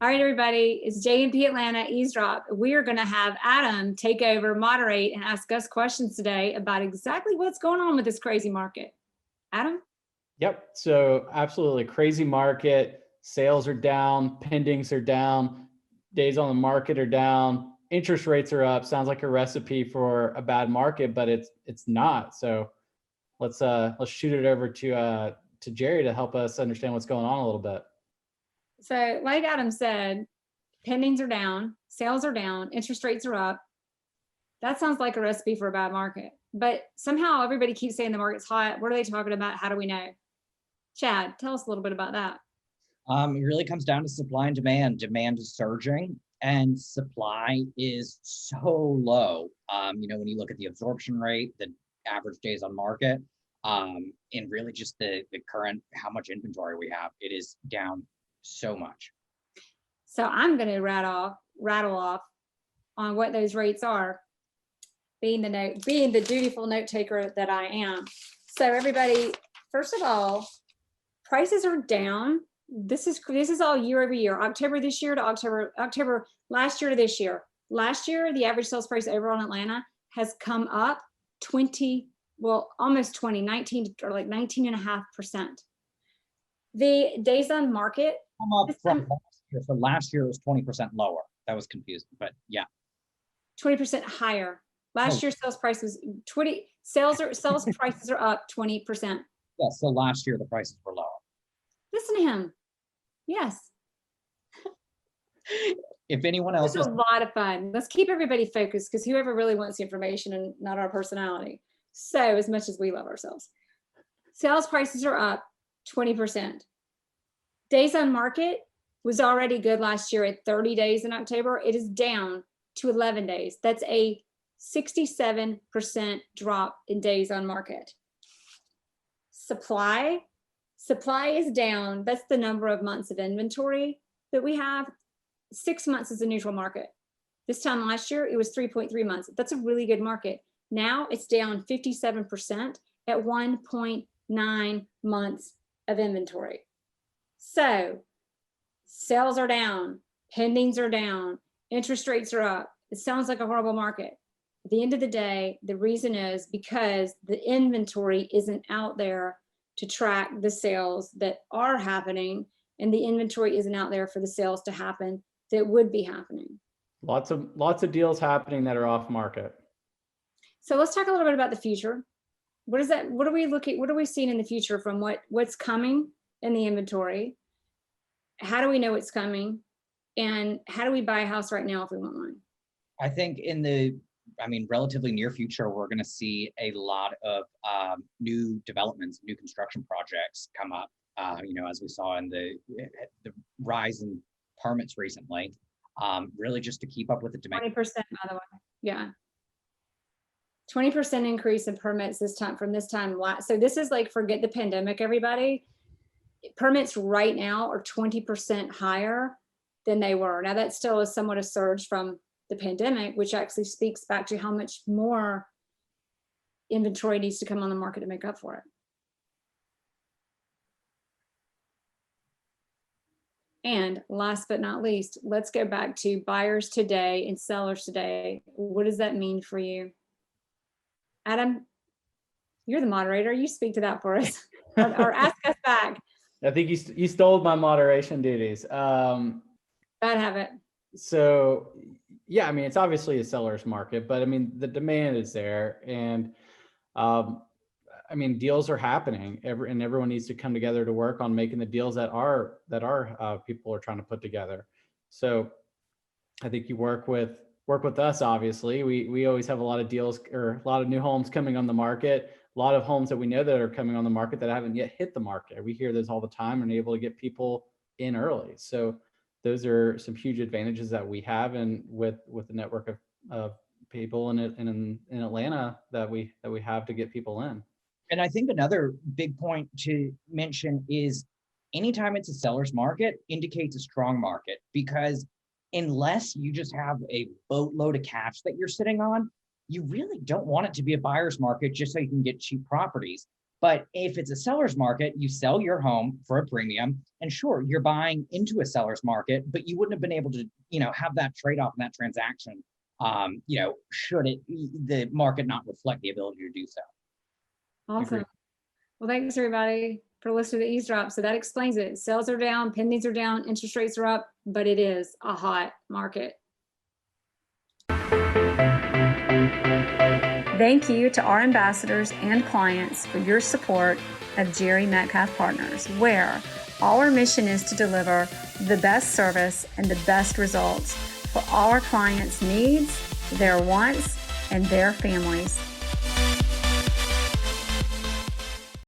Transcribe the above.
All right, everybody, it's J&P Atlanta Eavesdrop. We are going to have Adam take over, moderate, and ask us questions today about exactly what's going on with this crazy market. Adam? Yep, so absolutely crazy market. Sales are down, pendings are down, days on the market are down, interest rates are up. Sounds like a recipe for a bad market, but it's not. So let's shoot it over to Jere to help us understand what's going on a little bit. So like Adam said, pendings are down, sales are down, interest rates are up. That sounds like a recipe for a bad market. But somehow everybody keeps saying the market's hot. What are they talking about? How do we know? Chad, tell us a little bit about that. It really comes down to supply and demand. Demand is surging and supply is so low. When you look at the absorption rate, the average days on market, and really just the current, how much inventory we have, it is down so much. So I'm going to rattle off on what those rates are, being the dutiful note taker that I am. So everybody, first of all, prices are down. This is all year over year, October this year to October last year to this year. Last year, the average sales price overall in Atlanta has come up almost 20, 19 or like 19.5%. The days on market come up from last year. So last year was 20% lower. That was confusing, but yeah. 20% higher. Last year's sales price was 20. Sales prices are up 20%. Yeah, so last year the prices were lower. Listen to him. Yes. If anyone else is a lot of fun. Let's keep everybody focused because whoever really wants the information and not our personality. So as much as we love ourselves, sales prices are up 20%. Days on market was already good last year at 30 days in October. It is down to 11 days. That's a 67% drop in days on market. Supply is down. That's the number of months of inventory that we have. 6 months is a neutral market. This time last year, it was 3.3 months. That's a really good market. Now it's down 57% at 1.9 months of inventory. So sales are down, pendings are down, interest rates are up. It sounds like a horrible market. At the end of the day, the reason is because the inventory isn't out there to track the sales that are happening, and the inventory isn't out there for the sales to happen that would be happening. Lots of deals happening that are off market. So let's talk a little bit about the future. What is that? What are we seeing in the future from what's coming in the inventory? How do we know it's coming? And how do we buy a house right now if we want one? I think in the relatively near future, we're going to see a lot of new developments, new construction projects come up. As we saw in the rise in permits recently, really just to keep up with the demand. 20%, by the way. Yeah. 20% increase in permits from this time last. So this is like, forget the pandemic, everybody. Permits right now are 20% higher than they were. Now that still is somewhat a surge from the pandemic, which actually speaks back to how much more inventory needs to come on the market to make up for it. And last but not least, let's go back to buyers today and sellers today. What does that mean for you? Adam, you're the moderator. You speak to that for us or ask us back. I think you stole my moderation duties. Bad habit. So yeah, it's obviously a seller's market, but the demand is there, and deals are happening, and everyone needs to come together to work on making the deals that our people are trying to put together. So I think you work with us. Obviously, we always have a lot of deals or a lot of new homes coming on the market. A lot of homes that we know that are coming on the market that haven't yet hit the market. We hear this all the time and are able to get people in early. So those are some huge advantages that we have, and with the network of people in Atlanta that we have to get people in. And I think another big point to mention is anytime it's a seller's market indicates a strong market, because unless you just have a boatload of cash that you're sitting on, you really don't want it to be a buyer's market just so you can get cheap properties. But if it's a seller's market, you sell your home for a premium, and sure, you're buying into a seller's market, but you wouldn't have been able to, have that trade-off in that transaction, should the market not reflect the ability to do so. Awesome. Well, thanks everybody for listening to Eavesdrop. So that explains it. Sales are down, pendings are down, interest rates are up, but it is a hot market. Thank you to our ambassadors and clients for your support of Jere Metcalf Partners, where our mission is to deliver the best service and the best results for our clients' needs, their wants, and their families.